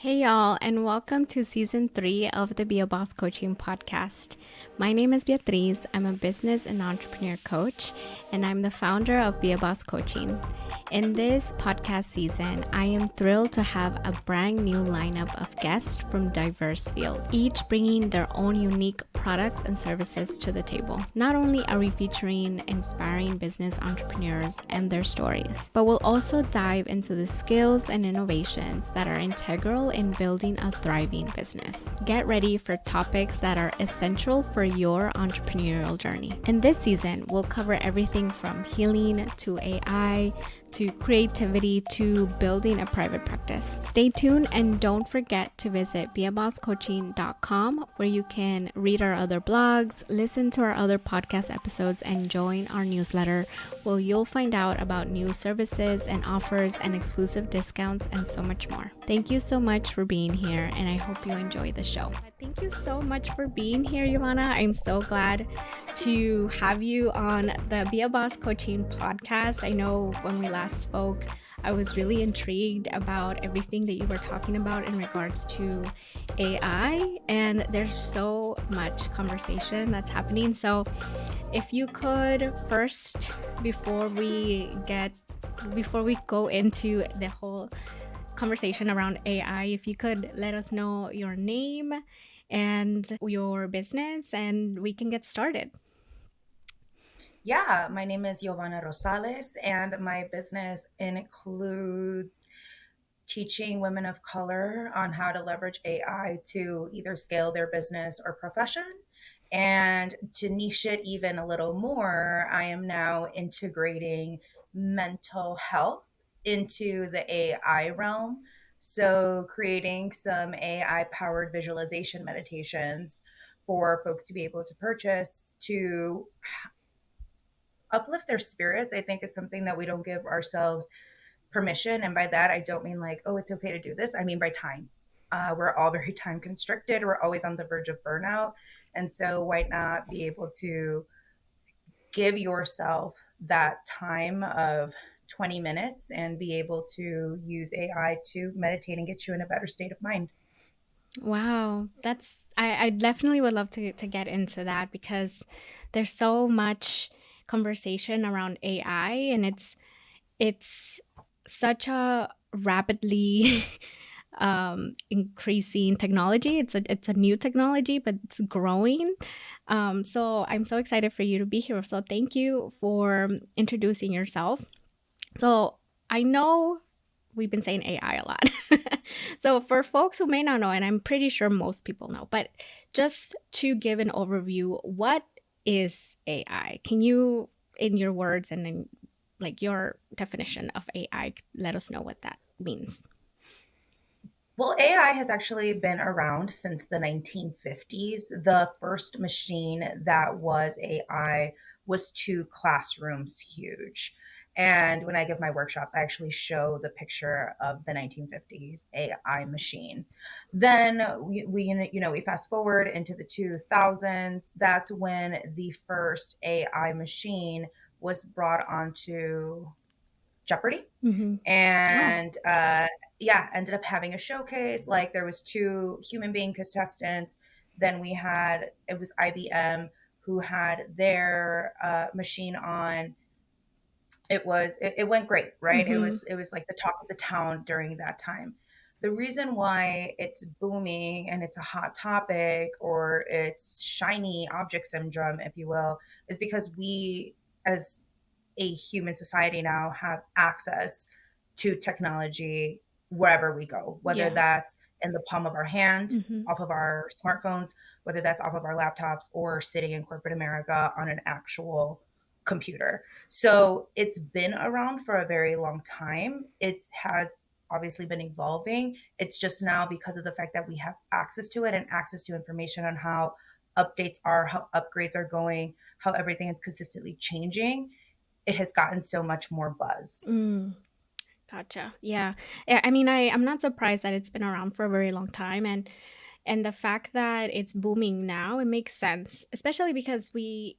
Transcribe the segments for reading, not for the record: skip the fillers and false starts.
Hey, y'all, and welcome to season 3 of the Be a Boss Coaching Podcast. My name is Beatriz. I'm a business and entrepreneur coach, and I'm the founder of Be a Boss Coaching. In this podcast season, I am thrilled to have a brand new lineup of guests from diverse fields, each bringing their own unique products and services to the table. Not only are we featuring inspiring business entrepreneurs and their stories, but we'll also dive into the skills and innovations that are integral in building a thriving business. Get ready for topics that are essential for your entrepreneurial journey. In this season, we'll cover everything from healing to AI to creativity to building a private practice. Stay tuned and don't forget to visit beabosscoaching.com where you can read our other blogs, listen to our other podcast episodes, and join our newsletter where you'll find out about new services and offers and exclusive discounts and so much more. Thank you so much for being here, and I hope you enjoy the show. Thank you so much for being here, Yovana. I'm so glad to have you on the Be a Boss Coaching podcast. I know when we last spoke, I was really intrigued about everything that you were talking about in regards to AI, and there's so much conversation that's happening. So if you could first, before we go into the whole conversation around AI, if you could let us know your name and your business, and we can get started. Yeah, my name is Yovana Rosales, and my business includes teaching women of color on how to leverage AI to either scale their business or profession. And to niche it even a little more, I am now integrating mental health into the AI realm. So, creating some AI powered visualization meditations for folks to be able to purchase to uplift their spirits. I think it's something that we don't give ourselves permission. And by that, I don't mean like, oh, it's okay to do this. I mean by time. We're all very time constricted. We're always on the verge of burnout. And so, why not be able to give yourself that time of 20 minutes and be able to use AI to meditate and get you in a better state of mind? Wow, I definitely would love to get into that because there's so much conversation around AI, and it's such a rapidly increasing technology. It's a new technology, but it's growing. So I'm so excited for you to be here. So thank you for introducing yourself. So I know we've been saying AI a lot. So for folks who may not know, and I'm pretty sure most people know, but just to give an overview, what is AI? Can you, in your words and in like your definition of AI, let us know what that means? Well, AI has actually been around since the 1950s. The first machine that was AI was two classrooms huge. And when I give my workshops, I actually show the picture of the 1950s AI machine. Then we fast forward into the 2000s. That's when the first AI machine was brought onto Jeopardy. Mm-hmm. Oh. And yeah, ended up having a showcase. Like there was two human being contestants. Then we had it was IBM who had their machine on. It went great, right? it Mm-hmm. was it was like the talk of the town during that time. The reason why it's booming and it's a hot topic, or it's shiny object syndrome, if you will, is because we as a human society now have access to technology wherever we go, whether Yeah. that's in the palm of our hand, Mm-hmm. off of our smartphones, whether that's off of our laptops, or sitting in corporate America on an actual computer. So it's been around for a very long time. It has obviously been evolving. It's just now, because of the fact that we have access to it and access to information on how updates are, how upgrades are going, how everything is consistently changing, it has gotten so much more buzz. Mm. Gotcha. Yeah. Yeah, I mean, I'm not surprised that it's been around for a very long time, and the fact that it's booming now, it makes sense, especially because we,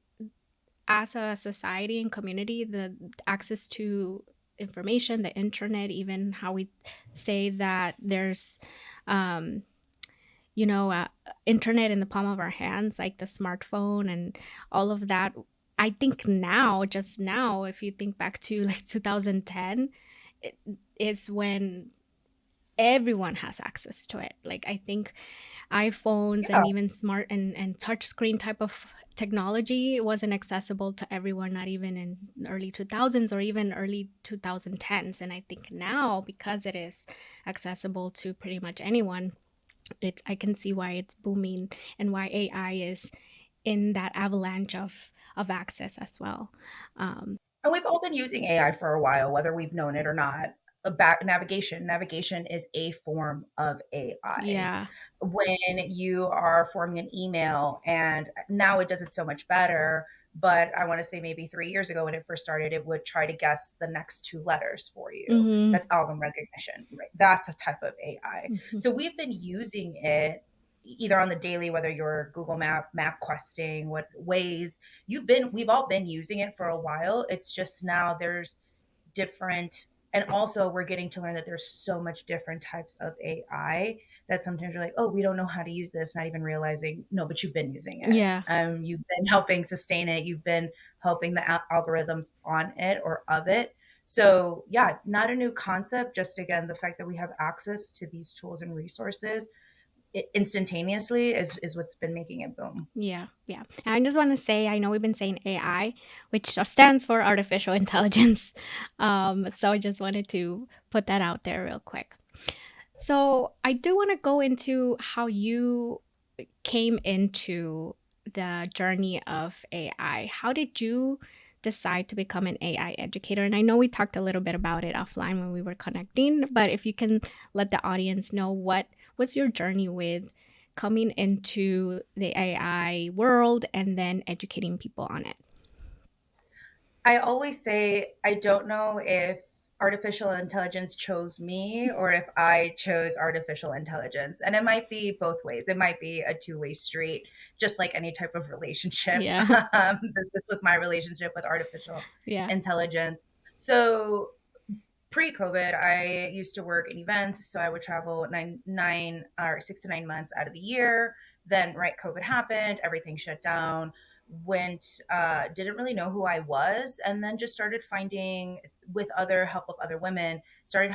as a society and community, the access to information, the internet, even how we say that there's um, you know, internet in the palm of our hands, like the smartphone and all of that. I think now, just now, if you think back to like 2010, it is when everyone has access to it. Like I think iPhones Yeah. and even smart and touch screen type of technology wasn't accessible to everyone, not even in early 2000s or even early 2010s. And I think now, because it is accessible to pretty much anyone, it's I can see why it's booming and why AI is in that avalanche of access as well. Um, And we've all been using AI for a while, whether we've known it or not. Back navigation. Navigation is a form of AI. yeah. When you are forming an email, and now it does it so much better, but I want to say maybe 3 years ago when it first started, it would try to guess the next two letters for you. Hmm. That's album recognition, right? That's a type of AI. Hmm. So we've been using it either on the daily, whether you're Google map questing, what ways we've all been using it for a while. It's just now there's different, and also we're getting to learn that there's so much different types of AI that sometimes you're like, oh, we don't know how to use this, not even realizing, no, but you've been using it. Yeah. You've been helping sustain it. You've been helping the algorithms on it or of it. So yeah, not a new concept. Just again, the fact that we have access to these tools and resources instantaneously is what's been making it boom. Yeah, yeah. I just want to say, I know we've been saying AI, which just stands for artificial intelligence. So I just wanted to put that out there real quick. So I do want to go into how you came into the journey of AI. How did you decide to become an AI educator? And I know we talked a little bit about it offline when we were connecting, but if you can let the audience know what was your journey with coming into the AI world and then educating people on it. I always say I don't know if artificial intelligence chose me or if I chose artificial intelligence. And it might be both ways. It might be a two-way street, just like any type of relationship. Yeah. This was my relationship with artificial Yeah. intelligence. So pre-COVID, I used to work in events, so I would travel nine or 6 to 9 months out of the year. Then, right, COVID happened, everything shut down. Went, didn't really know who I was, and then just started finding, with other help of other women, started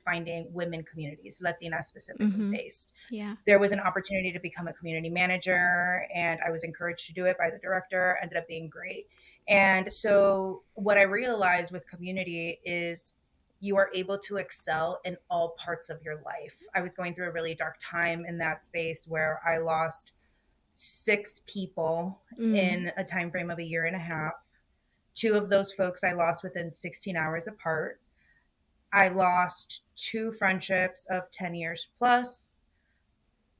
finding women communities, Latina specifically Mm-hmm. based. Yeah. There was an opportunity to become a community manager, and I was encouraged to do it by the director. Ended up being great. And so what I realized with community is you are able to excel in all parts of your life. I was going through a really dark time in that space where I lost 6 people Mm. in a time frame of a year and a half. Two of those folks I lost within 16 hours apart. I lost two friendships of 10 years plus,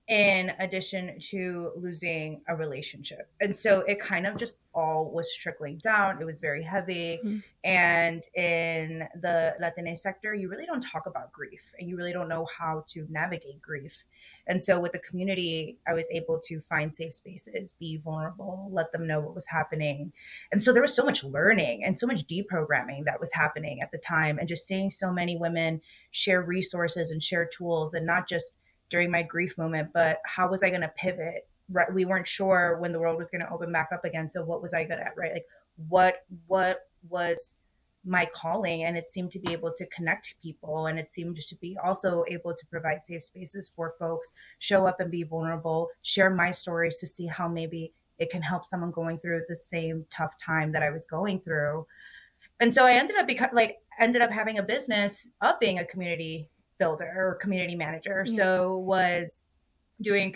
in addition to losing a relationship. And so it kind of just all was trickling down. It was very heavy. Mm. And in the Latina sector, you really don't talk about grief and you really don't know how to navigate grief. And so with the community, I was able to find safe spaces, be vulnerable, let them know what was happening. And so there was so much learning and so much deprogramming that was happening at the time. And just seeing so many women share resources and share tools, and not just during my grief moment, but how was I going to pivot? Right. We weren't sure when the world was going to open back up again. So what was I good at? Right. Like what was my calling? And it seemed to be able to connect people. And it seemed to be also able to provide safe spaces for folks, show up and be vulnerable, share my stories to see how maybe it can help someone going through the same tough time that I was going through. And so I ended up having a business of being a community builder or community manager. Yeah. So was doing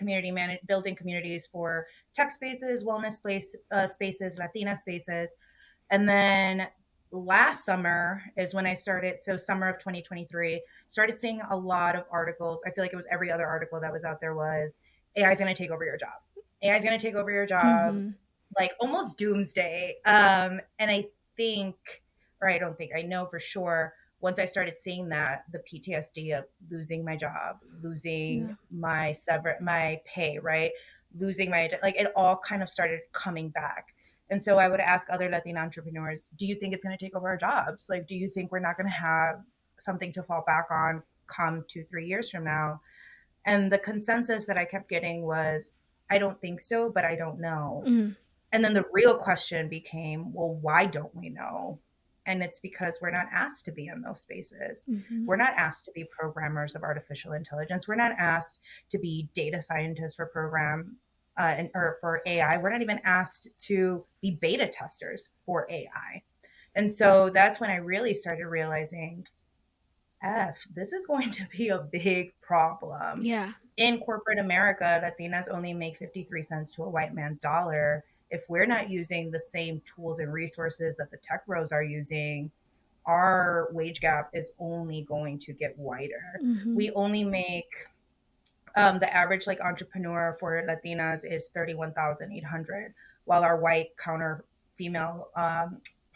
building communities for tech spaces, spaces, Latina spaces. And then last summer is when I started. So summer of 2023, started seeing a lot of articles. I feel like it was every other article that was out there was AI is going to take over your job. AI is going to take over your job, Mm-hmm. like almost doomsday. And I think, or I don't think, I know for sure, once I started seeing that, the PTSD of losing my job, losing Yeah. my pay, right? Losing my, like, it all kind of started coming back. And so I would ask other Latina entrepreneurs, do you think it's going to take over our jobs? Like, do you think we're not going to have something to fall back on come 2-3 years from now? And the consensus that I kept getting was, I don't think so, but I don't know. Mm. And then the real question became, well, why don't we know? And it's because we're not asked to be in those spaces. Mm-hmm. We're not asked to be programmers of artificial intelligence. We're not asked to be data scientists for or for AI. We're not even asked to be beta testers for AI. And so that's when I really started realizing, this is going to be a big problem. Yeah. In corporate America, Latinas only make 53 cents to a white man's dollar. If we're not using the same tools and resources that the tech bros are using, our wage gap is only going to get wider. Mm-hmm. We only make the average like entrepreneur for Latinas is 31,800, while our white counter female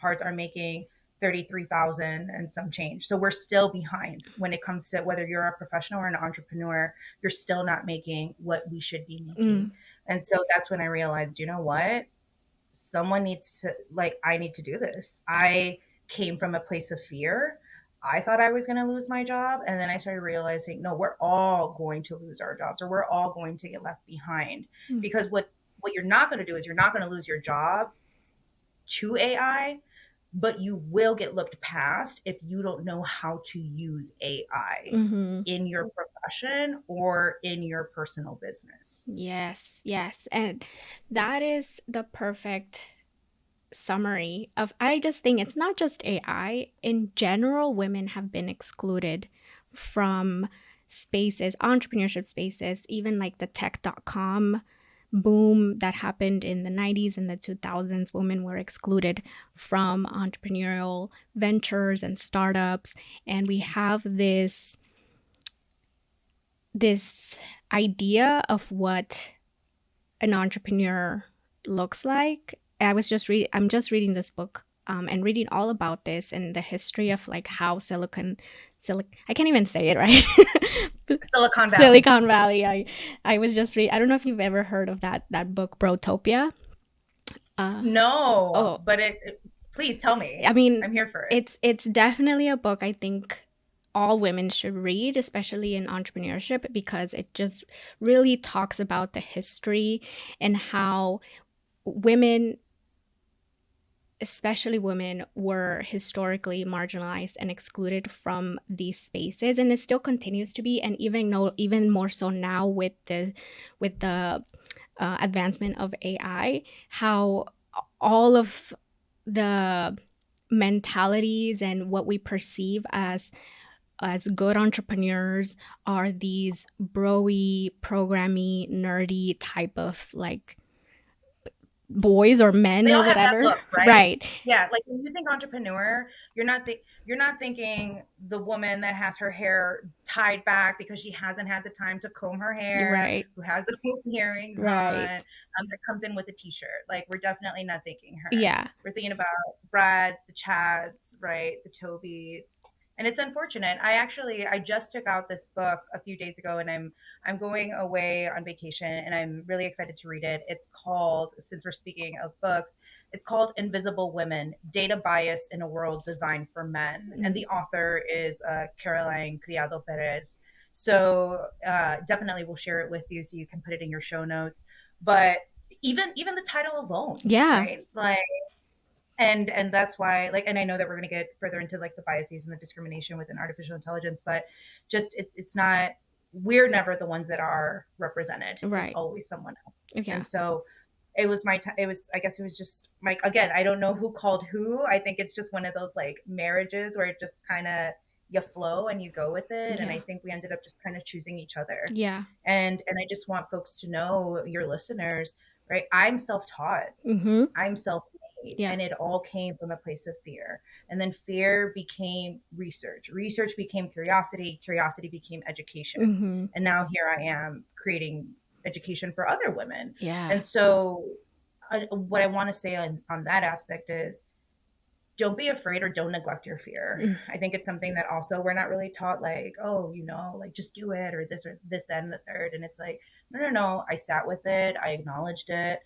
parts are making 33,000 and some change. So we're still behind when it comes to whether you're a professional or an entrepreneur, you're still not making what we should be making. Mm. And so that's when I realized, you know what? Someone needs to, like, I need to do this. I came from a place of fear. I thought I was going to lose my job. And then I started realizing, no, we're all going to lose our jobs, or we're all going to get left behind. Mm. Because what you're not going to do is you're not going to lose your job to AI, but you will get looked past if you don't know how to use AI Mm-hmm. in your profession or in your personal business. Yes, yes. And that is the perfect summary of, I just think it's not just AI. In general, women have been excluded from spaces, entrepreneurship spaces, even like the tech.com boom that happened in the 90s and the 2000s. Women were excluded from entrepreneurial ventures and startups. And we have this idea of what an entrepreneur looks like. I'm just reading this book, and reading all about this and the history of like how I can't even say it right. Silicon Valley. Silicon Valley. I was just reading. I don't know if you've ever heard of that book, Brotopia. No, Oh, but please tell me. I mean, I'm here for it. it's definitely a book I think all women should read, especially in entrepreneurship, because it just really talks about the history and how women, especially women, were historically marginalized and excluded from these spaces, and it still continues to be, and even more so now with the advancement of AI, how all of the mentalities and what we perceive as good entrepreneurs are these broy, programmy, nerdy type of like boys or men They or all have that whatever. look, right? Right. Yeah, like when you think entrepreneur, you're not thinking the woman that has her hair tied back because she hasn't had the time to comb her hair, Right. who has the hoop earrings on, Right. that comes in with a t-shirt. Like, we're definitely not thinking her. Yeah. We're thinking about Brads, the Chads, right, the Tobys. And it's unfortunate. I just took out this book a few days ago, and I'm going away on vacation, and I'm really excited to read it. It's called, since we're speaking of books, it's called Invisible Women: Data Bias in a World Designed for Men. And Mm. the author is Caroline Criado Perez. So definitely we'll share it with you so you can put it in your show notes. But even the title alone, Yeah. right? Like, and that's why, like, and I know that we're going to get further into like the biases and the discrimination within artificial intelligence, but just it's not, we're never the ones that are represented. It's Right. always someone else. Yeah. And so it was it was, I guess it was just like, again, I don't know who called who. I think it's just one of those like marriages where it just kind of, you flow and you go with it. And I Yeah. think we ended up just kind of choosing each other. Yeah. And I just want folks to know, your listeners, right? I'm self-taught. Mm-hmm. I'm self-made, Yeah. and it all came from a place of fear. And then fear became research. Research became curiosity. Curiosity became education. Mm-hmm. And now here I am creating education for other women. Yeah. And so what I want to say on that aspect is, don't be afraid or don't neglect your fear. Mm. I think it's something that also we're not really taught, like, oh, like, just do it, or this, that, and the third. And it's like, no, no, no. I sat with it. I acknowledged it.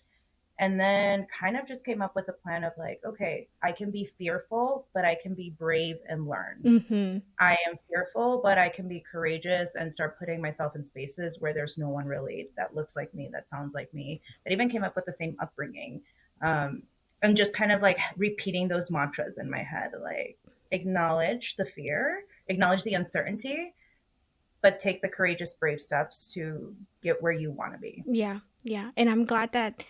And then kind of just came up with a plan of like, okay, I can be fearful, but I can be brave and learn. Mm-hmm. I am fearful, but I can be courageous and start putting myself in spaces where there's no one really that looks like me, that sounds like me, that even came up with the same upbringing. Um, and just kind of like repeating those mantras in my head, like acknowledge the fear, acknowledge the uncertainty, but take the courageous, brave steps to get where you want to be. Yeah, yeah. And I'm glad that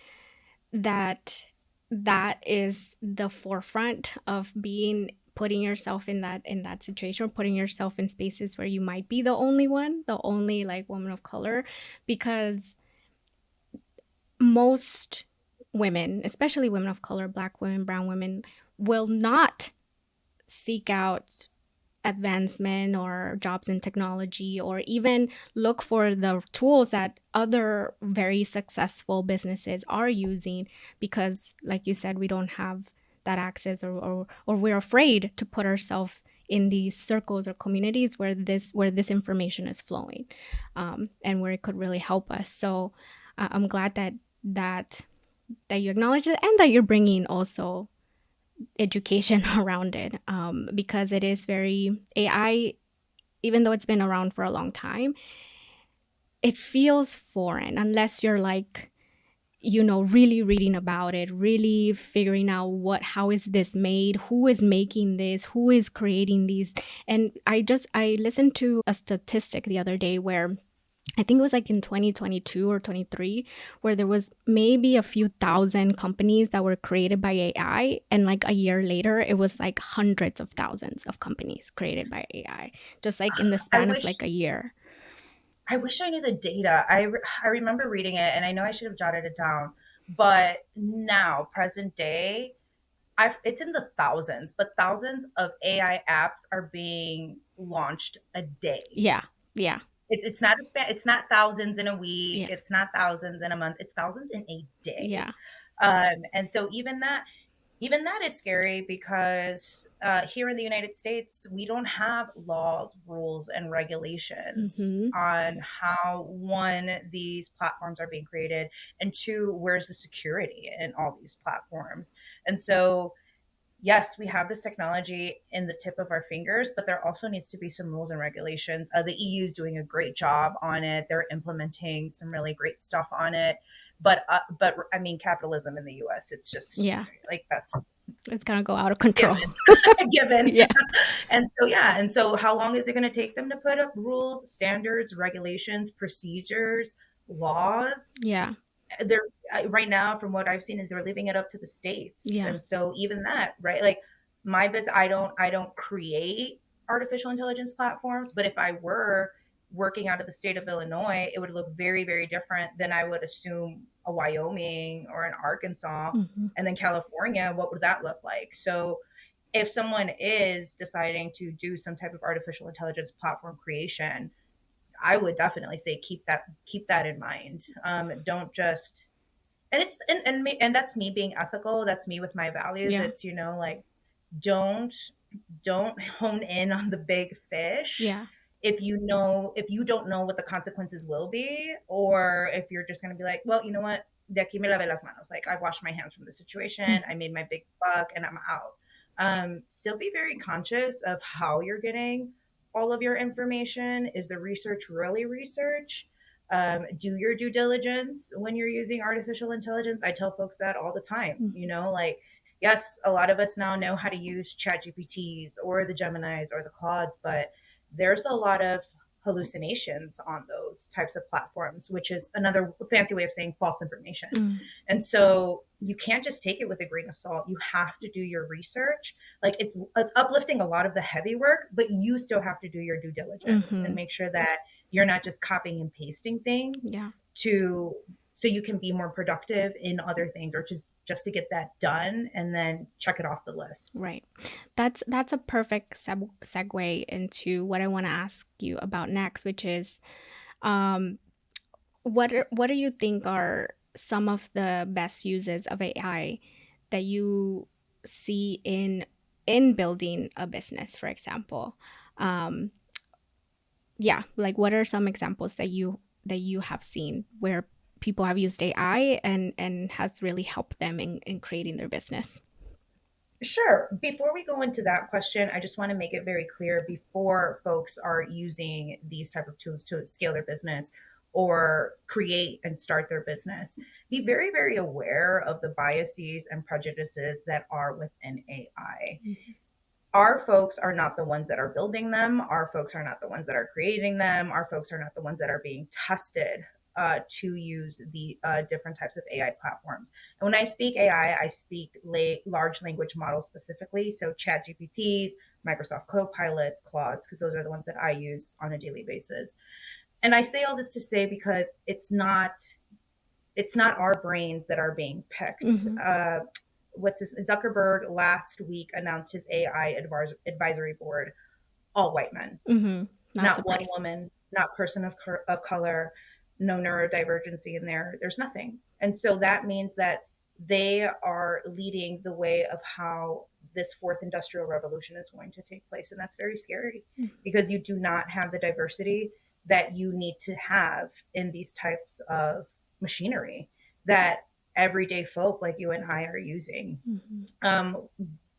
that is the forefront of being putting yourself in that situation, or putting yourself in spaces where you might be the only one, the only like woman of color, because most women, especially women of color, black women, brown women, will not seek out advancement or jobs in technology, or even look for the tools that other very successful businesses are using, because like you said, we don't have that access, or we're afraid to put ourselves in these circles or communities where this information is flowing, and where it could really help us. So I'm glad that that you acknowledge it, and that you're bringing also education around it, because it is very AI, even though it's been around for a long time, it feels foreign unless you're like, really reading about it, really figuring out how is this made, who is making this, who is creating these. And I listened to a statistic the other day where I think it was like in 2022 or 23, where there was maybe a few thousand companies that were created by AI. And like a year later, it was like hundreds of thousands of companies created by AI, just like in the I span of wish like a year. I wish I knew the data. I remember reading it, and I know I should have jotted it down. But now, present day, it's in the thousands, but thousands of AI apps are being launched a day. Yeah. Yeah. It's not a span. It's not thousands in a week. Yeah. It's not thousands in a month. It's thousands in a day. Yeah. And so even that is scary because here in the United States, we don't have laws, rules, and regulations Mm-hmm. on how, one, these platforms are being created, and two, where's the security in all these platforms. And so, yes, we have this technology in the tip of our fingers, but there also needs to be some rules and regulations. The EU is doing a great job on it. They're implementing some really great stuff on it. But I mean, capitalism in the US, it's just Yeah. like that's It's gonna go out of control. given, given. Yeah. And so, yeah. And so, how long is it going to take them to put up rules, standards, regulations, procedures, laws? Yeah. They're right now, from what I've seen, is they're leaving it up to the states. Yeah. And so even that, right, like my business, I don't create artificial intelligence platforms, but if I were working out of the state of Illinois, it would look very, very different than I would assume a Wyoming or an Arkansas. Mm-hmm. And then California, what would that look like? So if someone is deciding to do some type of artificial intelligence platform creation, I would definitely say keep that in mind. Don't just and it's and that's me being ethical. That's me with my values. Yeah. It's like don't don't hone in on the big fish Yeah. if you don't know what the consequences will be, or if you're just going to be like, well, you know what, de aquí me lavé las manos, like I've washed my hands from the situation, I made my big buck and I'm out. Still be very conscious of how you're getting all of your information. Is the research really research? Do your due diligence when you're using artificial intelligence. I tell folks that all the time. Mm-hmm. Like, yes, a lot of us now know how to use chat GPTs or the Geminis or the Claudes, but there's a lot of hallucinations on those types of platforms, which is another fancy way of saying false information. Mm-hmm. And so you can't just take it with a grain of salt. You have to do your research. Like it's uplifting a lot of the heavy work, but you still have to do your due diligence and Mm-hmm. make sure that you're not just copying and pasting things Yeah. to so you can be more productive in other things, or just to get that done and then check it off the list. Right. That's a perfect segue into what I want to ask you about next, which is, um, what do you think are some of the best uses of AI that you see in building a business, for example? Um, yeah, like what are some examples that you have seen where people have used AI and has really helped them in creating their business? Sure. Before we go into that question, I just want to make it very clear before folks are using these type of tools to scale their business or create and start their business, be very, very aware of the biases and prejudices that are within AI. Mhm. Our folks are not the ones that are building them. Our folks are not the ones that are creating them. Our folks are not the ones that are being tested to use the different types of AI platforms. And when I speak AI, I speak large language models specifically. So Chat GPTs, Microsoft Copilots, Claudes, because those are the ones that I use on a daily basis. And I say all this to say because it's not our brains that are being picked. Mhm. What's his Zuckerberg last week announced his AI advisory board, all white men, Mhm. Not not one surprised. woman, not person of color, no neurodivergency in there. There's nothing. And so that means that they are leading the way of how this fourth industrial revolution is going to take place. And that's very scary Mm. because you do not have the diversity that you need to have in these types of machinery that everyday folk like you and I are using. Mhm. um,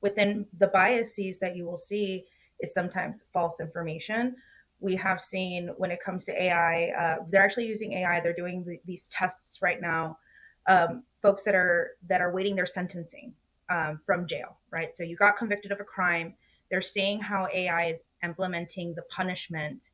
Within the biases that you will see is sometimes false information. We have seen when it comes to AI, they're actually using AI. They're doing these tests right now. Folks that are waiting their sentencing from jail, right? So you got convicted of a crime. They're seeing how AI is implementing the punishment,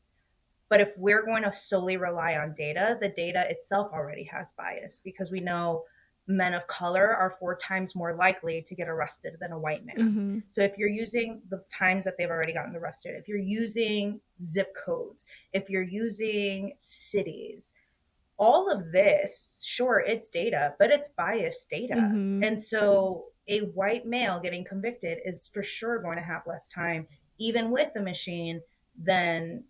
but if we're going to solely rely on data, the data itself already has bias because we know men of color are 4 times more likely to get arrested than a white man. Mhm. So if you're using the times that they've already gotten arrested, if you're using zip codes, if you're using cities, all of this, sure, it's data, but it's biased data. Mhm. And so a white male getting convicted is for sure going to have less time, even with the machine, than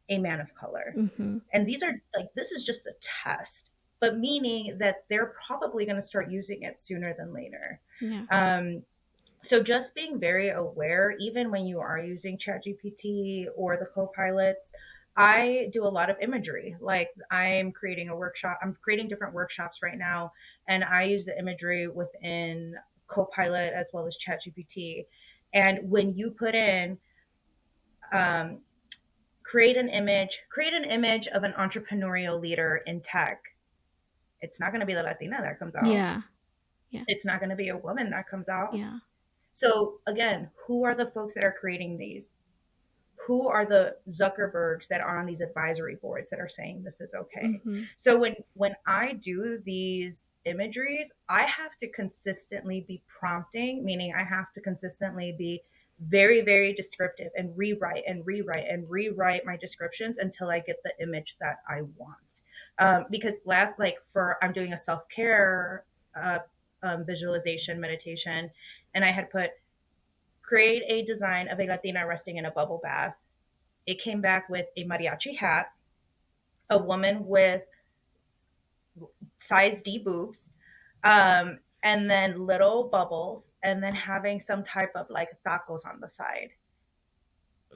a man of color. Mhm. And these are like, this is just a test, but meaning that they're probably going to start using it sooner than later. Yeah. Um, so just being very aware, even when you are using ChatGPT or the co-pilots, I do a lot of imagery. Like I'm creating a workshop, I'm creating different workshops right now, and I use the imagery within Copilot as well as ChatGPT. And when you put in um, create an image of an entrepreneurial leader in tech, it's not going to be the Latina that comes out. Yeah. Yeah. It's not going to be a woman that comes out. Yeah. So again, who are the folks that are creating these? Who are the Zuckerbergs that are on these advisory boards that are saying this is okay? Mhm. So when I do these imageries, I have to consistently be prompting, meaning I have to consistently be very, very descriptive and rewrite and rewrite and rewrite my descriptions until I get the image that I want. Because I'm doing a self care visualization meditation, and I had put create a design of a Latina resting in a bubble bath. It came back with a mariachi hat, a woman with size D boobs, and then little bubbles, and then having some type of like tacos on the side.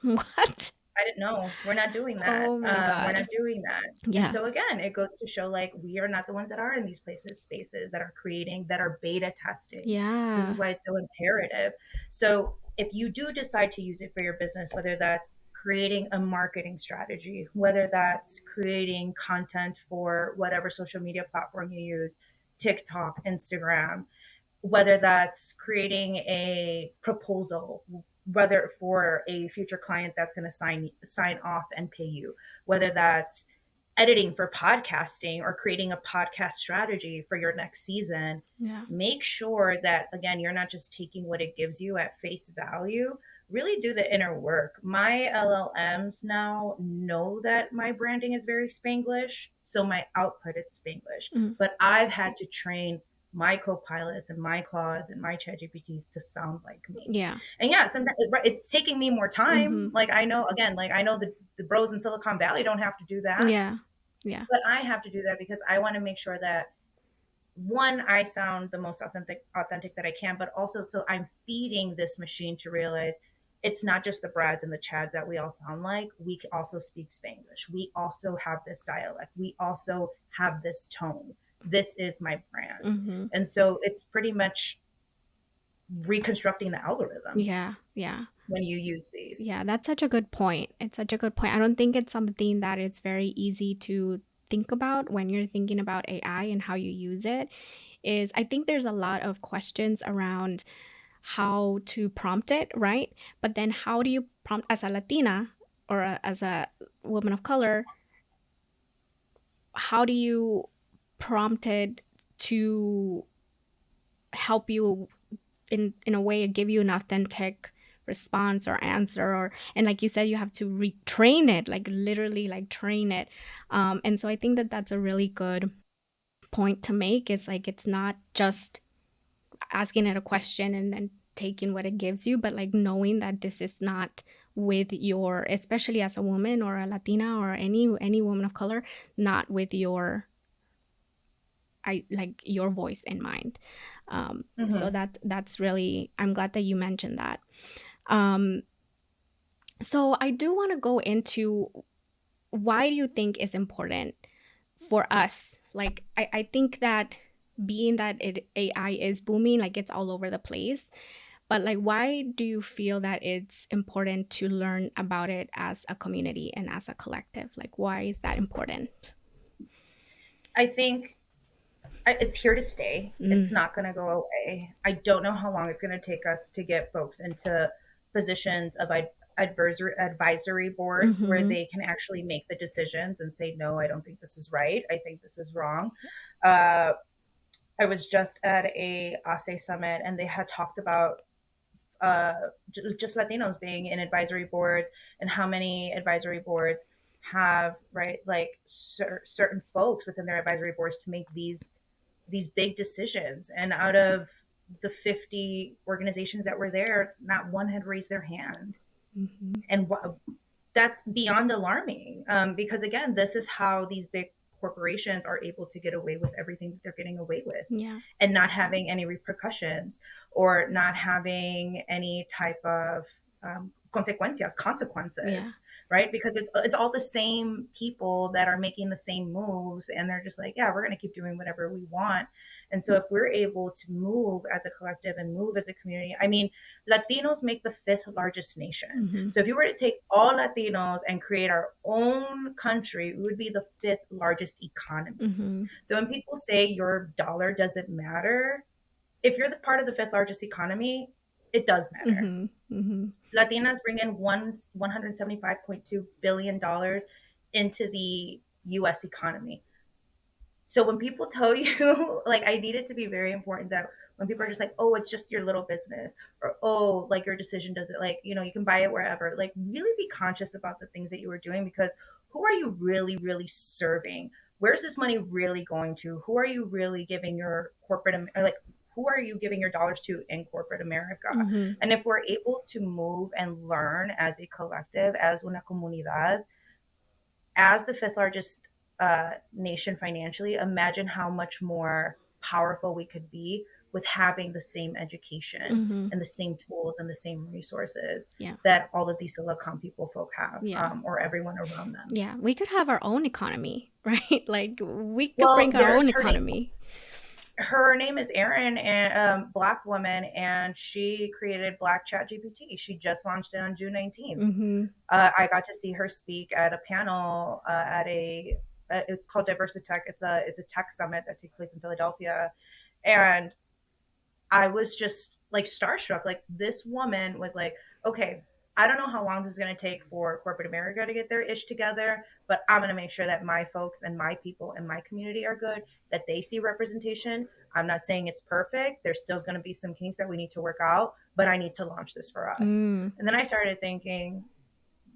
What? I didn't know. We're not doing that. Oh my We're not god. doing that. And Yeah. so again, it goes to show like we are not the ones that are in these spaces that are creating, that are beta testing. This is Yeah. why it's so imperative. So if you do decide to use it for your business, whether that's creating a marketing strategy, whether that's creating content for whatever social media platform you use, TikTok, Instagram, whether that's creating a proposal, whether for a future client that's going to sign off and pay you, whether that's editing for podcasting or creating a podcast strategy for your next season, Yeah. make sure that again you're not just taking what it gives you at face value. Really do the inner work. My LLMs now know that my branding is very Spanglish, so my output is Spanglish. Mm. But I've had to train my co-pilots and my Claudes and my chat GPTs to sound like me. Yeah. And yeah, sometimes it's taking me more time. Mhm. Like I know, again, like I know the bros in Silicon Valley don't have to do that, Yeah. Yeah. but I have to do that because I want to make sure that one, I sound the most authentic that I can, but also so I'm feeding this machine to realize it's not just the Brads and the Chads that we all sound like. We also speak Spanglish. We also have this dialect. We also have this tone. this is my brand. Mm-hmm. And so it's pretty much reconstructing the algorithm Yeah. Yeah. when you use these. Yeah, that's such a good point. It's such a good point. I don't think it's something that is very easy to think about when you're thinking about AI and how you use it. Is I think there's a lot of questions around how to prompt it, right? But then how do you prompt as a Latina or as a woman of color? How do you prompt it to help you in a way give you an authentic response or answer, or and like you said, you have to retrain it, like literally like train it. And so I think that that's a really good point to make. It's like it's not just asking it a question and then taking what it gives you, but like knowing that this is not with your, especially as a woman or a Latina or any woman of color, not with your I like your voice in mind. So Mm-hmm. that's really, I'm glad that you mentioned that. Um, so I do want to go into why do you think is important for us? Like I think that being that AI is booming, like it's all over the place. But like why do you feel that it's important to learn about it as a community and as a collective? Like why is that important? I think it's here to stay. It's Mm, not going to go away. I don't know how long it's going to take us to get folks into positions of advisory boards where mm-hmm. they can actually make the decisions and say, no, I don't think this is right. I think this is wrong. Uh, I was just at a ASE summit and they had talked about uh, just Latinos being in advisory boards and how many advisory boards have right like certain folks within their advisory boards to make these big decisions. And out of the 50 organizations that were there, not one had raised their hand. Mm-hmm. And that's beyond alarming, because again, this is how these big corporations are able to get away with everything that they're getting away with Yeah. and not having any repercussions or not having any type of Yeah. consequences, right? Because it's all the same people that are making the same moves, and they're just like, yeah, we're going to keep doing whatever we want. And so if we're able to move as a collective and move as a community, I mean, Latinos make the fifth largest nation. Mm-hmm. So if you were to take all Latinos and create our own country, it would be the fifth largest economy. Mm-hmm. So when people say your dollar doesn't matter, if you're the part of the fifth largest economy, it does matter. Mm-hmm. Mm-hmm. Latinas bring in $175.2 billion into the US economy. So when people tell you, like, I need it to be very important that when people are just like, oh, it's just your little business, or oh, like your decision doesn't, like, you can buy it wherever, like, really be conscious about the things that you are doing, because who are you really, really serving? Where's this money really going to? Who are you really giving your corporate, or like, who are you giving your dollars to in corporate America? Mm-hmm. And if we're able to move and learn as a collective, as una comunidad, as the fifth largest nation financially, imagine how much more powerful we could be with having the same education Mm-hmm. and the same tools and the same resources Yeah. that all of these Silicon people folk have, Yeah. or everyone around them. Yeah. We could have our own economy, right? Like we could Well, bring our there's own her name. economy. Her name is Erin, and Black woman, and she created Black Chat GPT. She just launched it on June 19th. Mm-hmm. I got to see her speak at a panel at a it's called Diversitech. It's a tech summit that takes place in Philadelphia, and I was just like starstruck. Like, this woman was like, okay, I don't know how long this is going to take for corporate America to get their ish together, but I'm going to make sure that my folks and my people and my community are good, that they see representation. I'm not saying it's perfect. There's still going to be some kinks that we need to work out, but I need to launch this for us. Mm. And then I started thinking,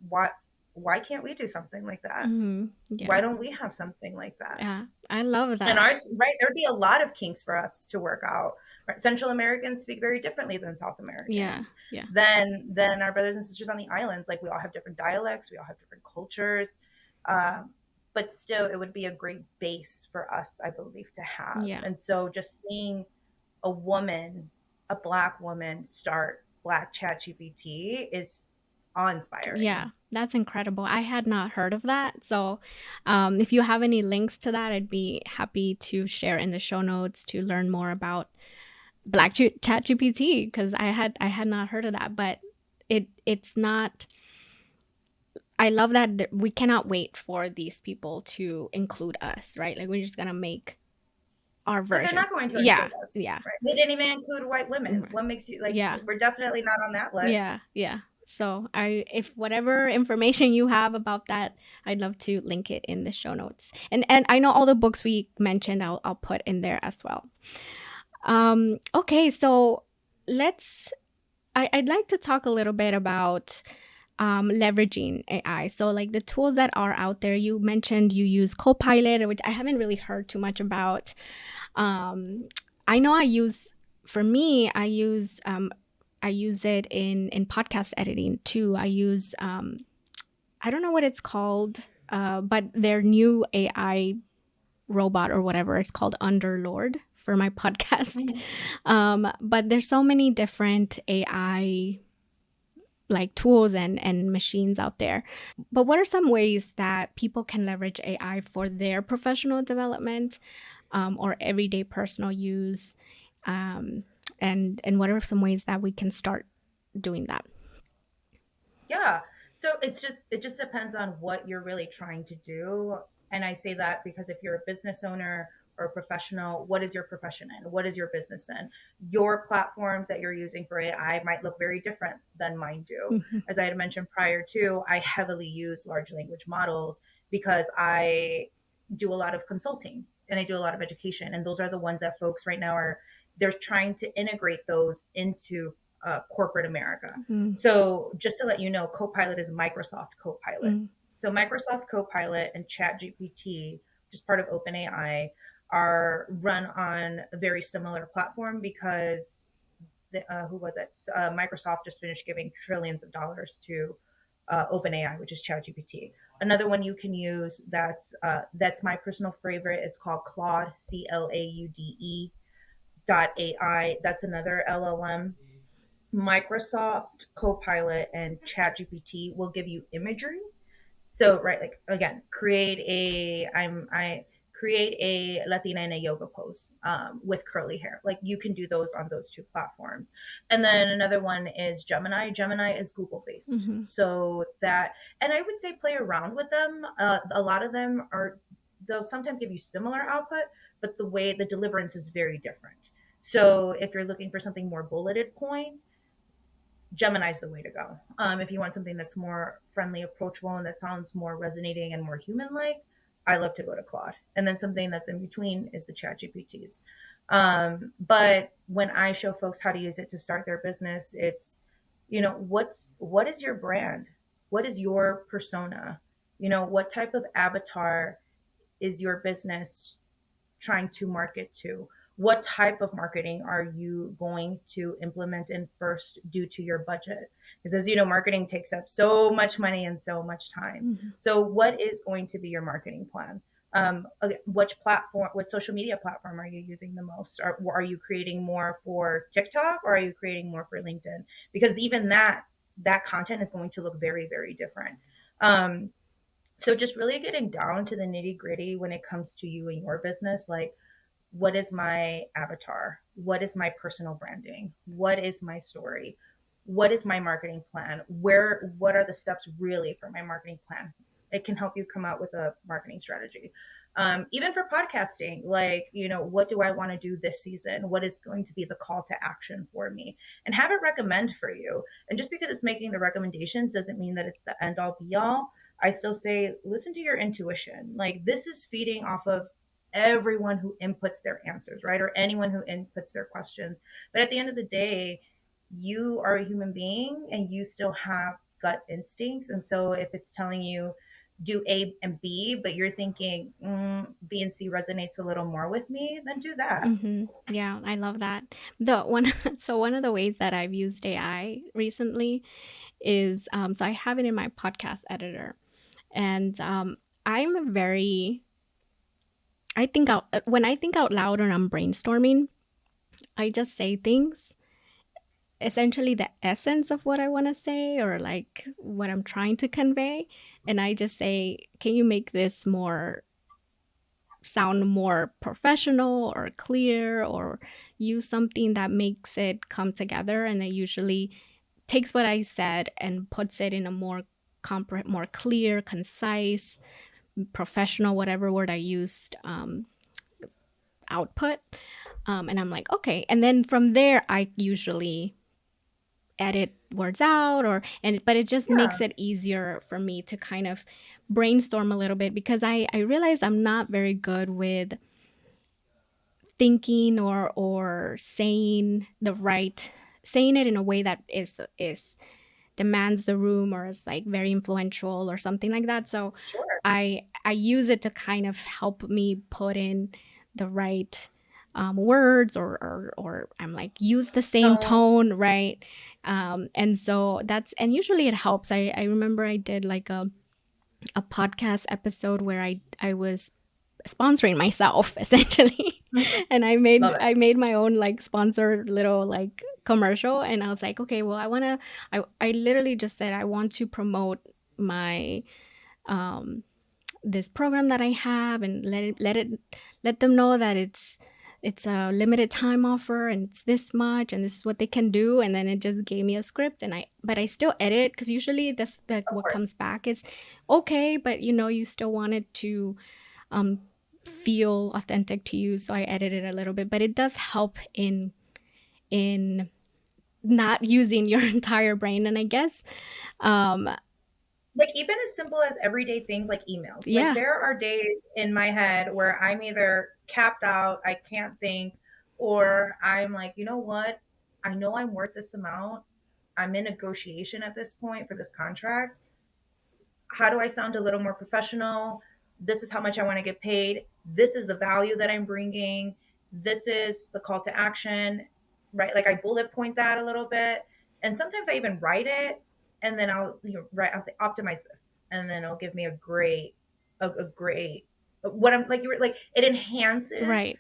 why why can't we do something like that? Mm-hmm. Why Yeah. don't we have something like that? Yeah. I love And that. ours, right, there'd be a lot of kinks for us to work out. Right? Central Americans speak very differently than South Yeah. Americans. Yeah. Then our brothers and sisters on the islands, like, we all have different dialects, we all have different cultures. Um, but still, it would be a great base for us, I believe, to have. Yeah. And so just seeing a woman, a Black woman, start Black Chat GPT is awe-inspiring. Yeah, that's incredible. I had not heard of that. So, if you have any links to that, I'd be happy to share in the show notes to learn more about Black Chat GPT, because I had not heard of that. But it's not. I love that we cannot wait for these people to include us, right? Like we're just gonna make our Because they're version. not going to Yeah, include us, yeah, right? They didn't even include white women. mhm, What makes you like? yeah, We're definitely not on that list. yeah, yeah. So if whatever information you have about that, I'd love to link it in the show notes. And I know all the books we mentioned, I'll put in there as well. Okay, so let's. I'd like to talk a little bit about leveraging AI. So, like the tools that are out there, you mentioned you use Copilot, which I haven't really heard too much about. Um, I know for me, I use it in podcast editing too. I don't know what it's called, but their new AI robot or whatever, it's called Underlord for my podcast. Mhm. But there's so many different AI like tools and machines out there. But what are some ways that people can leverage AI for their professional development, or everyday personal use? Um, and what are some ways that we can start doing that? Yeah. So it just depends on what you're really trying to do. And I say that because if you're a business owner or a professional, what is your profession in? What is your business in? Your platforms that you're using for AI might look very different than mine do. Mm-hmm. As I had mentioned prior to, I heavily use large language models because I do a lot of consulting and I do a lot of education. And those are the ones that folks right now they're trying to integrate those into corporate America. So just to let you know, Copilot is Microsoft Copilot. Mm-hmm. So Microsoft Copilot and ChatGPT, just part of OpenAI, are run on a very similar platform because who was it? Microsoft just finished giving trillions of dollars to OpenAI, which is ChatGPT. Another one you can use that's my personal favorite. It's called Claude, CLAUDE .ai. That's another LLM. Microsoft Copilot and ChatGPT will give you imagery. So right, like again, I create a Latina in a yoga pose with curly hair. Like you can do those on those two platforms. And then another one is Gemini. Gemini is Google based. Mm-hmm. So that, and I would say play around with them. A lot of them they'll sometimes give you similar output, but the deliverance is very different. So if you're looking for something more bulleted point, Gemini's the way to go. If you want something that's more friendly, approachable, and that sounds more resonating and more human-like, I love to go to Claude. And then something that's in between is the Chat GPTs. But when I show folks how to use it to start their business, it's what is your brand? What is your persona? What type of avatar is your business trying to market to? What type of marketing are you going to implement in first due to your budget? Because as you know, marketing takes up so much money and so much time. Mm-hmm. So what is going to be your marketing plan? What social media platform are you using the most? Are you creating more for TikTok or are you creating more for LinkedIn? Because even that content is going to look very, very different. Um, so just really getting down to the nitty gritty when it comes to you and your business, like what is my avatar? What is my personal branding? What is my story? What is my marketing plan? What are the steps really for my marketing plan? It can help you come out with a marketing strategy. Even for podcasting, like, what do I want to do this season? What is going to be the call to action for me? And have it recommend for you. And just because it's making the recommendations doesn't mean that it's the end all be all. I still say, listen to your intuition. Like, this is feeding off of everyone who inputs their answers, right? Or anyone who inputs their questions. But at the end of the day, you are a human being and you still have gut instincts. And so if it's telling you do A and B, but you're thinking B and C resonates a little more with me, then do that. Mm-hmm. Yeah, I love that. The one so one of the ways that I've used AI recently is so I have it in my podcast editor, and I'm very I think out when I think out loud and I'm brainstorming, I just say things essentially the essence of what I want to say or like what I'm trying to convey. And I just say, can you make this more sound more professional or clear, or use something that makes it come together? And I usually takes what I said and puts it in a more clear, concise, professional, whatever word I used, output. And I'm like, okay. And then from there, I usually edit words out, but it just Yeah, makes it easier for me to kind of brainstorm a little bit, because I realize I'm not very good with thinking or saying it in a way that is demands the room or is like very influential or something like that. So sure. I use it to kind of help me put in the right words, or I'm like, use the same So tone, right? And so and usually it helps. I remember I did like a podcast episode where I was sponsoring myself essentially. mhm, And love it. I made my own like sponsored little like commercial, and I was like, okay, well, I literally just said I want to promote my um this program that I have, and let them know that it's a limited time offer, and it's this much, and this is what they can do. And then it just gave me a script, and I still edit, because usually this like Of what course. comes back is okay, but you still want it to um, feel authentic to you. So I edited it a little bit, but it does help in not using your entire brain. And I guess, um, Like even as simple as everyday things like emails. Like yeah, there are days in my head where I'm either capped out, I can't think, or I'm like, you know what? I know I'm worth this amount. I'm in negotiation at this point for this contract. How do I sound a little more professional? This is how much I want to get paid. This is the value that I'm bringing. This is the call to action, right? Like I bullet point that a little bit. And sometimes I even write it and then I'll say optimize this. And then it'll give me a great, what I'm like, you were like, it enhances right.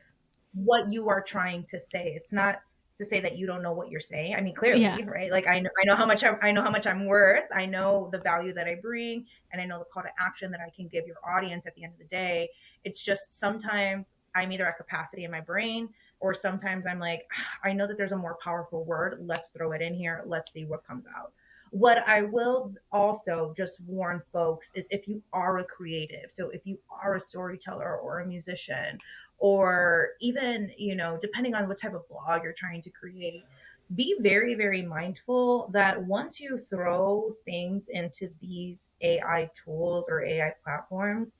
what you are trying to say. It's not to say that you don't know what you're saying. I mean, Yeah. clearly, right? Like I know how much I know how much I'm worth. I know the value that I bring, and I know the call to action that I can give your audience at the end of the day. It's just sometimes I'm either at capacity in my brain, or sometimes I'm like, I know that there's a more powerful word. Let's throw it in here. Let's see what comes out. What I will also just warn folks is if you are a creative, so if you are a storyteller or a musician, or even, depending on what type of blog you're trying to create, be very, very mindful that once you throw things into these AI tools or AI platforms,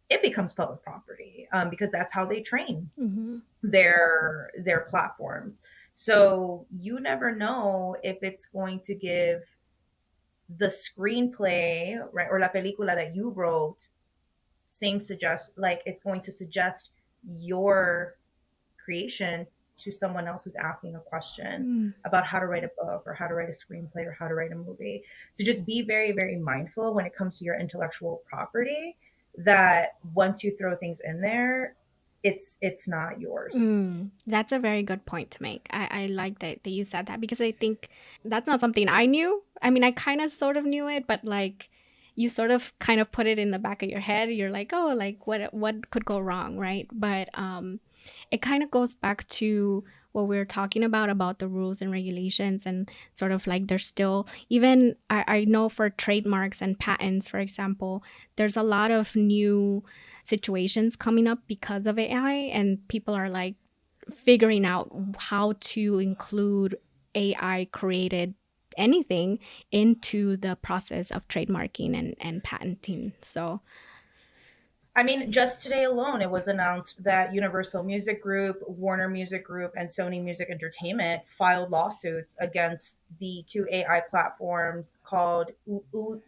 it becomes public property, because that's how they train Mm-hmm. their platforms. So you never know if it's going to give the screenplay, right, or la película that you wrote, same suggest like it's going to suggest your creation to someone else who's asking a question Mm. about how to write a book or how to write a screenplay or how to write a movie. So just be very, very mindful when it comes to your intellectual property, that once you throw things in there, it's not yours. That's a very good point to make. I like that you said that, because I think that's not something I knew. I mean, I kind of sort of knew it, but like you sort of kind of put it in the back of your head. You're like, oh, like what could go wrong, right? But it kind of goes back to what we were talking about the rules and regulations, and sort of like there's still, even I know for trademarks and patents, for example, there's a lot of new situations coming up because of AI, and people are like figuring out how to include AI created anything into the process of trademarking and patenting. So, I mean, just today alone, it was announced that Universal Music Group, Warner Music Group, and Sony Music Entertainment filed lawsuits against the two AI platforms called Udio,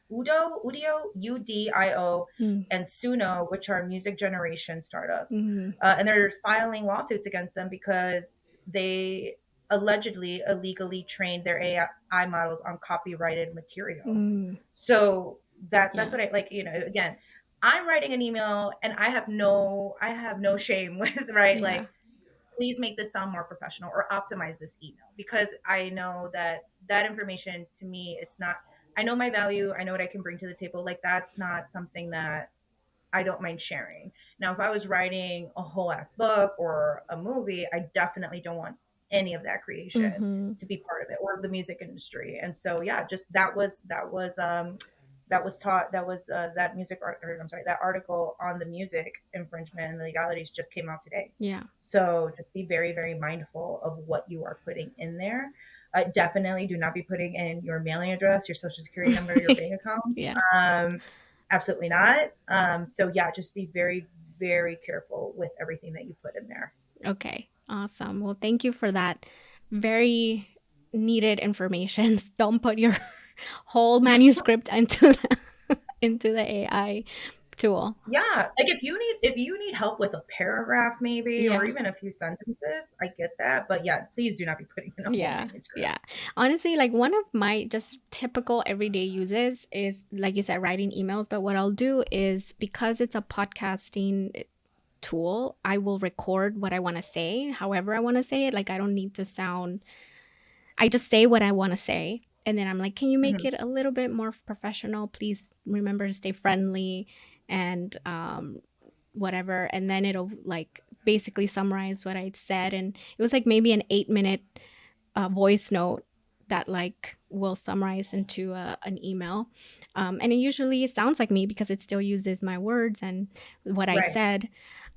mm, and Suno, which are music generation startups. mm, And they're filing lawsuits against them because they allegedly illegally trained their AI models on copyrighted material. mm, So that's yeah, what I like, again, I'm writing an email and I have no shame with, right? yeah, Like please make this sound more professional or optimize this email, because I know that information to me, it's not, I know my value. I know what I can bring to the table. Like, that's not something that I don't mind sharing. Now, if I was writing a whole ass book or a movie, I definitely don't want any of that creation Mm-hmm. to be part of it, or the music industry. And so, yeah, just that was taught, that was that music art, or I'm sorry, that article on the music infringement and the legalities just came out today. Yeah. So just be very, very mindful of what you are putting in there. Definitely do not be putting in your mailing address, your social security number, your bank accounts. Yeah. Absolutely not. So yeah, just be very, very careful with everything that you put in there. Okay. Awesome. Well, thank you for that very needed information. Don't put your whole manuscript into the AI tool. Yeah, like if you need help with a paragraph maybe, or Yeah. even a few sentences, I get that. But yeah, please do not be putting in a whole Yeah. manuscript. Yeah. Honestly, like one of my just typical everyday uses is, like you said, writing emails. But what I'll do is, because it's a podcasting tool, I will record what I want to say, however I want to say it. Like, I don't need to sound, I just say what I want to say. And then I'm like, can you make Mhm. it a little bit more professional? Please remember to stay friendly and whatever. And then it'll like basically summarize what I'd said. And it was like maybe an 8-minute voice note that like will summarize into an email. And it usually sounds like me because it still uses my words and what I Right. said.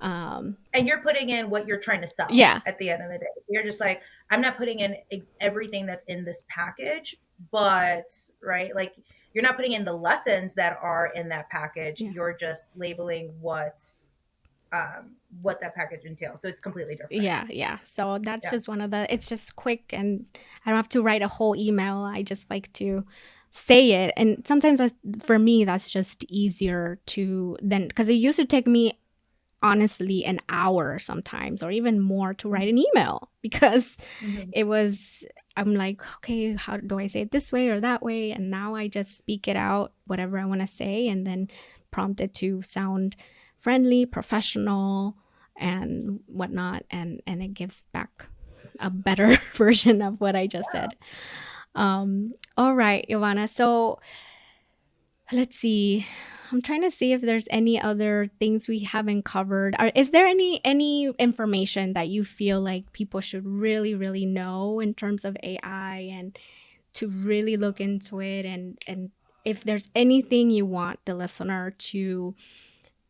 And you're putting in what you're trying to sell Yeah. at the end of the day. So you're just like, I'm not putting in everything that's in this package, but right, like you're not putting in the lessons that are in that package. Yeah. You're just labeling what that package entails. So it's completely different. Yeah, yeah. So that's Yeah. just one of the, it's just quick and I don't have to write a whole email. I just like to say it. And sometimes for me, that's just easier to then, because it used to take me honestly an hour sometimes or even more to write an email because Mm-hmm. it was, I'm like, okay, how do I say it this way or that way? And now I just speak it out, whatever I want to say, and then prompt it to sound friendly, professional, and whatnot. And it gives back a better version of what I just said. All right, Yovana. So let's see. I'm trying to see if there's any other things we haven't covered. Is there any information that you feel like people should really know in terms of AI and to really look into it, and if there's anything you want the listener to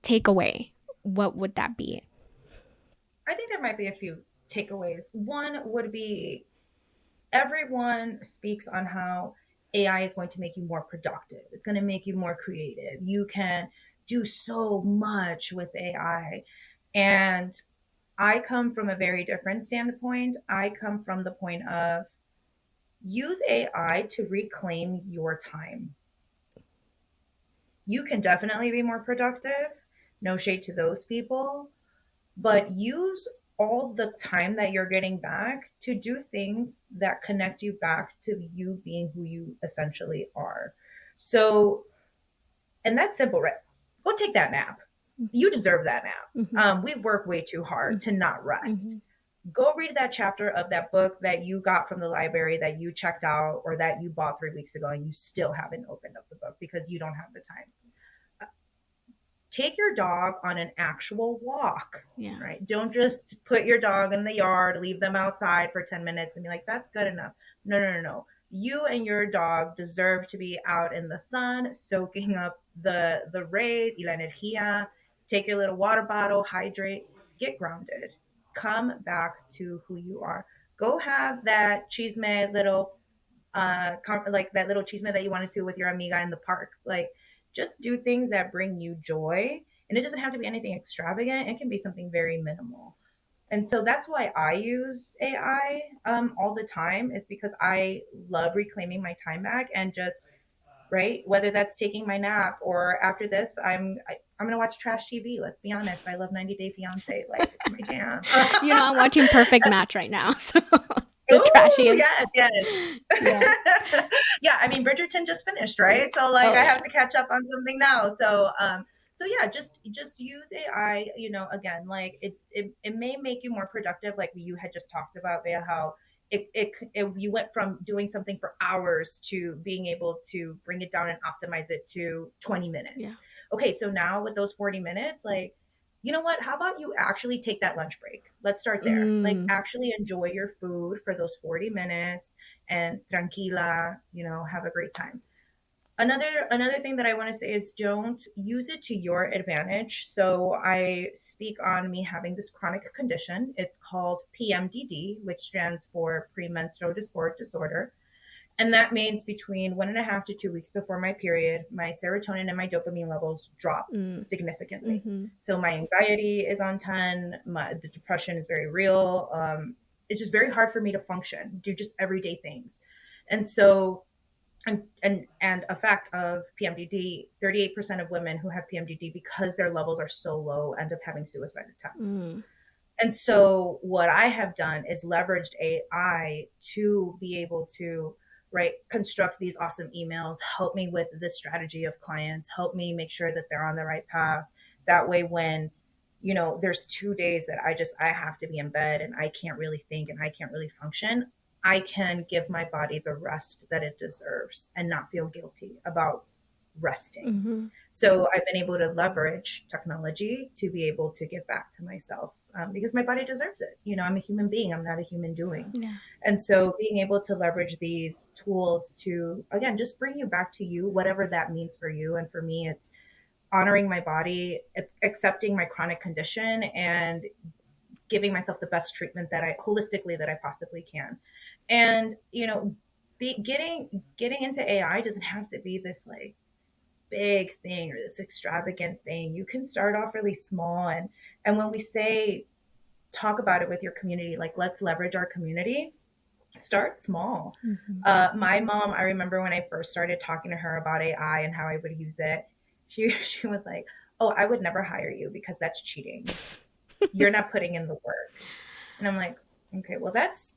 take away, what would that be? I think there might be a few takeaways. One would be, everyone speaks on how AI is going to make you more productive. It's going to make you more creative. You can do so much with AI. And I come from a very different standpoint. I come from the point of, use AI to reclaim your time. You can definitely be more productive. No shade to those people, but use all the time that you're getting back to do things that connect you back to you being who you essentially are. So, and that's simple, right? Go take that nap. You deserve that Mm-hmm. nap. We work way too hard to not rest. Mm-hmm. Go read that chapter of that book that you got from the library, that you checked out or that you bought 3 weeks ago, and you still haven't opened up the book because you don't have the time. Take your dog on an actual walk. Yeah. Right? Don't just put your dog in the yard, leave them outside for 10 minutes and be like, that's good enough. No, no, no, no. You and your dog deserve to be out in the sun, soaking up the rays y la energía. Take your little water bottle, hydrate, get grounded, come back to who you are. Go have that chisme little like that little chisme that you wanted to with your amiga in the park. Like, just do things that bring you joy, and it doesn't have to be anything extravagant. It can be something very minimal. And so that's why I use AI all the time, is because I love reclaiming my time back, and just, right, whether that's taking my nap or after this, I'm gonna watch trash TV. Let's be honest, I love 90 Day Fiance. Like, it's my jam. I'm watching Perfect Match right now, so the Oh trashiest. yes, yes. Yeah. Yeah, I mean, Bridgerton just finished, right? So like, Oh I yeah. have to catch up on something now. So So yeah, just use AI, again, like it may make you more productive, like you had just talked about, Bea, how you went from doing something for hours to being able to bring it down and optimize it to 20 Yeah. minutes. Okay, so now with those 40 minutes, like, you know what? How about you actually take that lunch break? Let's start there. Like, Mm. actually enjoy your food for those 40 minutes and tranquila, have a great time. Another thing that I want to say is don't use it to your advantage. So I speak on me having this chronic condition. It's called PMDD, which stands for premenstrual dysphoric disorder. And that means between 1.5 to 2 weeks before my period, my serotonin and my dopamine levels drop Mm. significantly. Mm-hmm. So my anxiety is on 10, the depression is very real. It's just very hard for me to function, do just everyday things. And so, and a fact of PMDD, 38% of women who have PMDD, because their levels are so low, end up having suicide attempts. Mm. And so what I have done is leveraged AI to be able to, right, construct these awesome emails, help me with the strategy of clients, help me make sure that they're on the right path. That way, when, there's 2 days that I have to be in bed and I can't really think and I can't really function, I can give my body the rest that it deserves and not feel guilty about resting. Mm-hmm. So I've been able to leverage technology to be able to give back to myself, because my body deserves it. I'm a human being, I'm not a human doing. Yeah. And so being able to leverage these tools to, again, just bring you back to you, whatever that means for you. And for me, it's honoring my body, accepting my chronic condition, and giving myself the best treatment that I holistically that I possibly can. And, getting into AI doesn't have to be this like big thing or this extravagant thing. You can start off really small, and when we say talk about it with your community, like let's leverage our community, start small. Mm-hmm. My mom, I remember when I first started talking to her about AI and how I would use it, she was like, "Oh, I would never hire you because that's cheating. You're not putting in the work." And I'm like, "Okay, well that's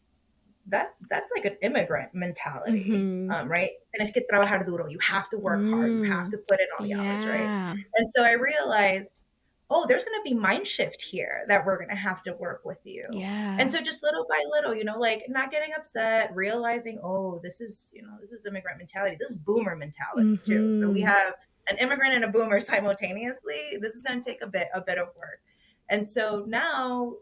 like an immigrant mentality, Mm-hmm. right? Tienes que trabajar duro. You have to work hard. You have Mm. to put in all the hours, right? Yeah. And so I realized, oh, there's going to be mind shift here that we're going to have to work with you. And Yeah. so just little by little, like not getting upset, realizing, oh, this is immigrant mentality. This is boomer mentality too. So we Mm-hmm. have an immigrant and a boomer simultaneously. This is going to take a bit of work. And so now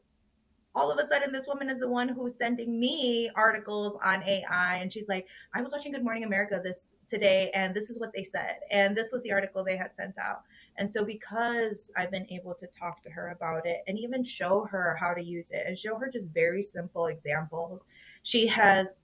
all of a sudden this woman is the one who's sending me articles on AI, and she's like, I was watching Good Morning America this today and this is what they said and this was the article they had sent out. And so because I've been able to talk to her about it and even show her how to use it and show her just very simple examples, she has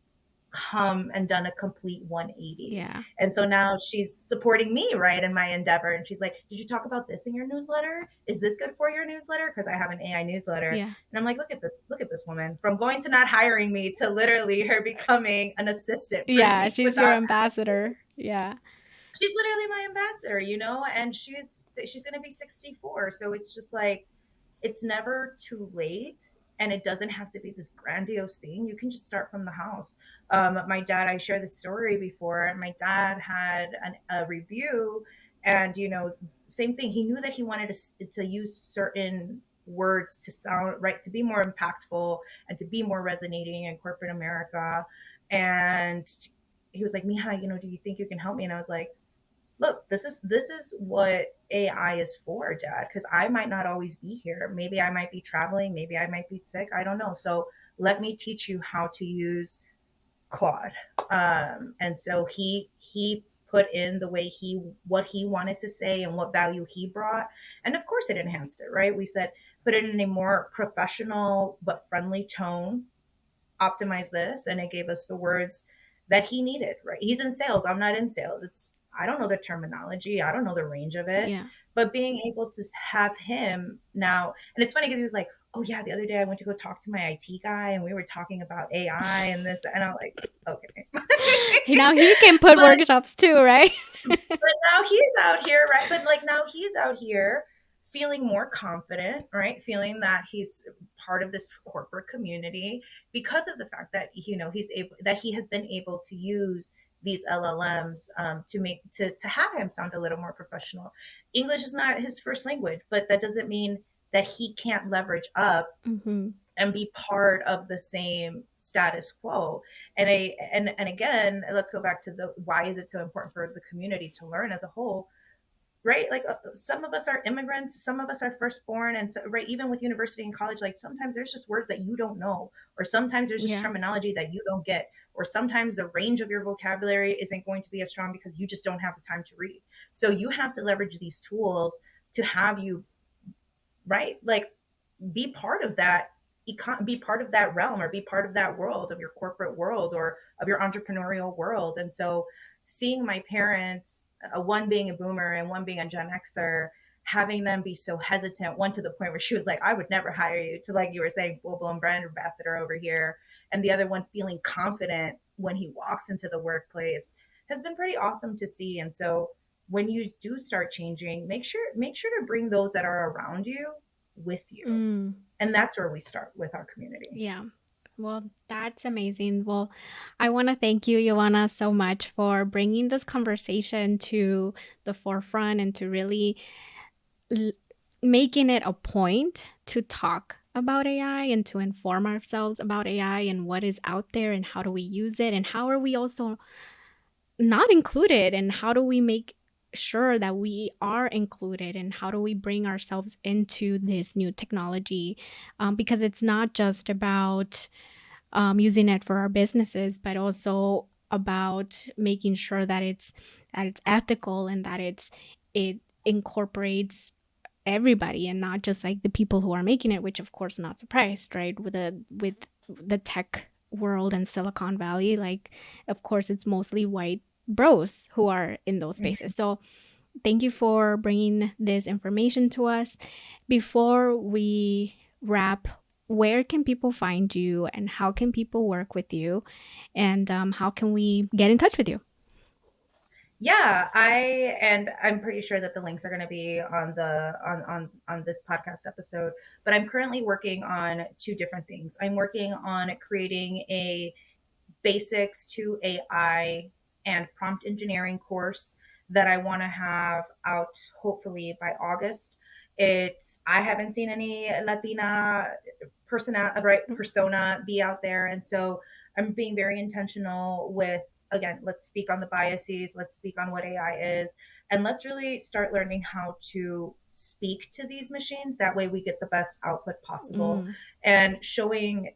come and done a complete 180. Yeah. And so now she's supporting me, right, in my endeavor. And she's like, did you talk about this in your newsletter? Is this good for your newsletter? Because I have an AI newsletter. Yeah. And I'm like, look at this woman, from going to not hiring me to literally her becoming an assistant for Yeah. me She's your without. ambassador. Yeah. She's literally my ambassador, and she's going to be 64. So it's just like, it's never too late, and it doesn't have to be this grandiose thing. You can just start from the house. My dad, I shared this story before. My dad had a review, and same thing. He knew that he wanted to use certain words to sound right, to be more impactful and to be more resonating in corporate America. And he was like, Mija, do you think you can help me? And I was like, look, this is what AI is for, Dad, because I might not always be here. Maybe I might be traveling, maybe I might be sick, I don't know. So let me teach you how to use Claude. And so he put in the way what he wanted to say and what value he brought. And of course it enhanced it, right? We said put it in a more professional but friendly tone, optimize this, and it gave us the words that he needed, right? He's in sales, I'm not in sales. I don't know the terminology, I don't know the range of it, Yeah. but being able to have him now. And it's funny because he was like, oh yeah, the other day I went to go talk to my IT guy and we were talking about AI and this, and I'm like, okay. Now he can put but workshops too, right? but now he's out here, right? But like now he's out here feeling more confident, right? Feeling that he's part of this corporate community because of the fact that he's able, that he has been able to use these LLMs to have him sound a little more professional. English is not his first language, but that doesn't mean that he can't leverage up Mm-hmm. and be part of the same status quo. And again, let's go back to the why is it so important for the community to learn as a whole, right? Like some of us are immigrants, some of us are firstborn, and so, right, even with university and college, like sometimes there's just words that you don't know, or sometimes there's just Yeah. terminology that you don't get, or sometimes the range of your vocabulary isn't going to be as strong because you just don't have the time to read. So you have to leverage these tools to have you, right, like be part of that be part of that realm, or be part of that world, of your corporate world or of your entrepreneurial world. And so seeing my parents, one being a boomer and one being a Gen Xer, having them be so hesitant, one to the point where she was like, I would never hire you, to, like you were saying, full-blown brand ambassador over here, and the other one feeling confident when he walks into the workplace, has been pretty awesome to see. And so when you do start changing, make sure to bring those that are around you with you. Mm, And that's where we start with our community. yeah. Well, that's amazing. Well, I want to thank you, Yovana, so much for bringing this conversation to the forefront and to really l- making it a point to talk about AI and to inform ourselves about AI and what is out there and how do we use it and how are we also not included and how do we make sure that we are included and how do we bring ourselves into this new technology, because it's not just about using it for our businesses but also about making sure that it's ethical and that it incorporates everybody and not just like the people who are making it, which of course not surprised, right? With the tech world and Silicon Valley, like of course it's mostly white bros who are in those Mhm. spaces. So thank you for bringing this information to us. Before we wrap, where can people find you and how can people work with you, and how can we get in touch with you? Yeah, I'm pretty sure that the links are going to be on the on this podcast episode. But I'm currently working on two different things. I'm working on creating a basics to AI and prompt engineering course that I want to have out hopefully by August. I haven't seen any Latina persona be out there, and so I'm being very intentional with, again, let's speak on the biases, let's speak on what AI is, and let's really start learning how to speak to these machines. That way we get the best output possible, Mm, and showing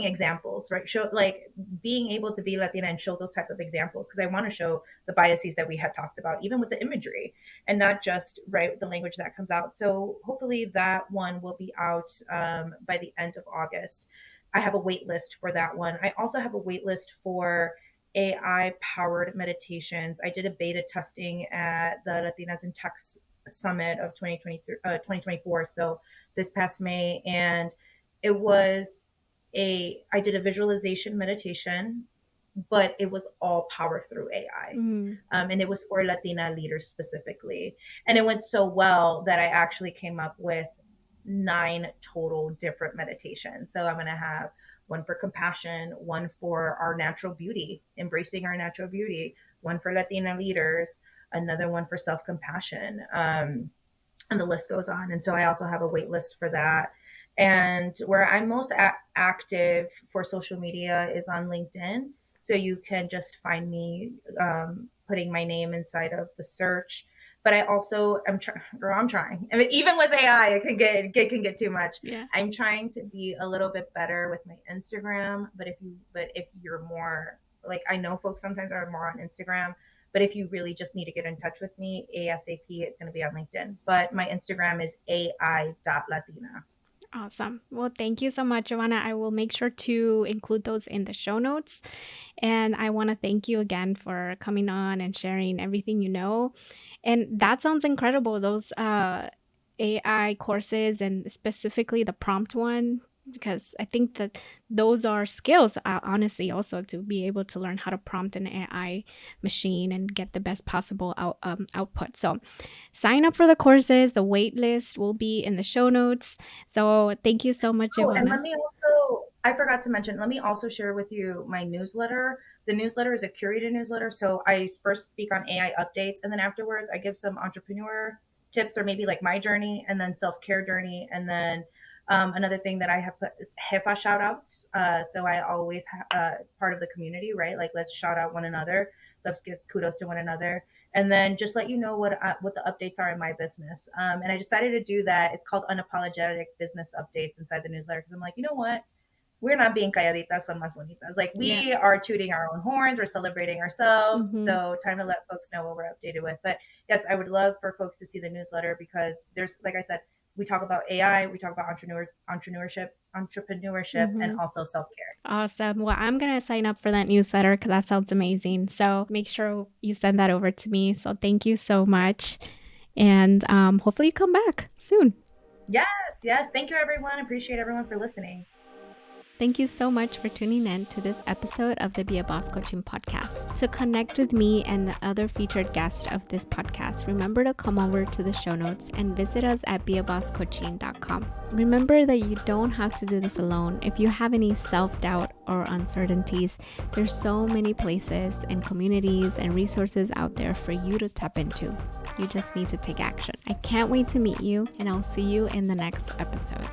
examples, right? Show, like, being able to be Latina and show those type of examples, because I want to show the biases that we had talked about, even with the imagery, and not just right the language that comes out. So hopefully that one will be out by the end of August. I have a wait list for that one. I also have a wait list for AI powered meditations. I did a beta testing at the Latinas in Tech Summit of 2023, 2024. So this past May, and it was I did a visualization meditation, but it was all powered through AI. mm, And it was for Latina leaders specifically. And it went so well that I actually came up with 9 total different meditations. So I'm going to have one for compassion, one for our natural beauty, embracing our natural beauty, one for Latina leaders, another one for self compassion. And the list goes on. And so I also have a wait list for that. And where I'm most active for social media is on LinkedIn. So you can just find me putting my name inside of the search. But I also am trying, girl, I'm trying. I mean, even with AI, it can get too much. yeah. I'm trying to be a little bit better with my Instagram. But if you're more, like, I know folks sometimes are more on Instagram, but if you really just need to get in touch with me ASAP, it's going to be on LinkedIn. But my Instagram is AI.Latina. Awesome. Well, thank you so much, Joanna. I will make sure to include those in the show notes. And I want to thank you again for coming on and sharing everything you know. And that sounds incredible. Those AI courses and specifically the prompt one, because I think that those are skills, honestly, also to be able to learn how to prompt an AI machine and get the best possible output. So sign up for the courses. The wait list will be in the show notes. So thank you so much, Oh, and Ivana. I forgot to mention, let me also share with you my newsletter. The newsletter is a curated newsletter. So I first speak on AI updates, and then afterwards I give some entrepreneur tips, or maybe like my journey, and then self-care journey. And then another thing that I have put is Jefa shout outs. So I always part of the community, right? Like, let's shout out one another. Let's give kudos to one another. And then just let you know what the updates are in my business. And I decided to do that. It's called Unapologetic Business Updates inside the newsletter, because I'm like, you know what? We're not being calladitas, son más bonitas. Like, Yeah. we are tooting our own horns. We're celebrating ourselves. Mm-hmm. So time to let folks know what we're updated with. But yes, I would love for folks to see the newsletter, because there's, like I said, we talk about AI, we talk about entrepreneurship, and Mm-hmm. also self-care. Awesome. Well, I'm going to sign up for that newsletter because that sounds amazing. So make sure you send that over to me. So thank you so much. And hopefully you come back soon. Yes. Thank you, everyone. Appreciate everyone for listening. Thank you so much for tuning in to this episode of the Be a Boss Coaching Podcast. To connect with me and the other featured guests of this podcast, remember to come over to the show notes and visit us at beabosscoaching.com. Remember that you don't have to do this alone. If you have any self-doubt or uncertainties, there's so many places and communities and resources out there for you to tap into. You just need to take action. I can't wait to meet you, and I'll see you in the next episode.